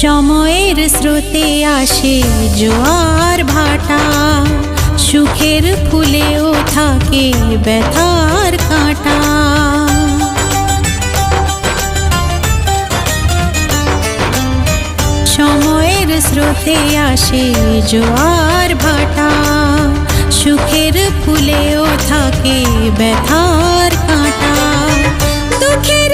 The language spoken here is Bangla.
সময়ের স্রোতে আসে জোয়ার ভাটা, সুখের ফুলেও থাকে ব্যথার কাঁটা। সময়ের স্রোতে আসে জোয়ার ভাটা, সুখের ফুলেও থাকে ব্যথার কাঁটা। দুঃখের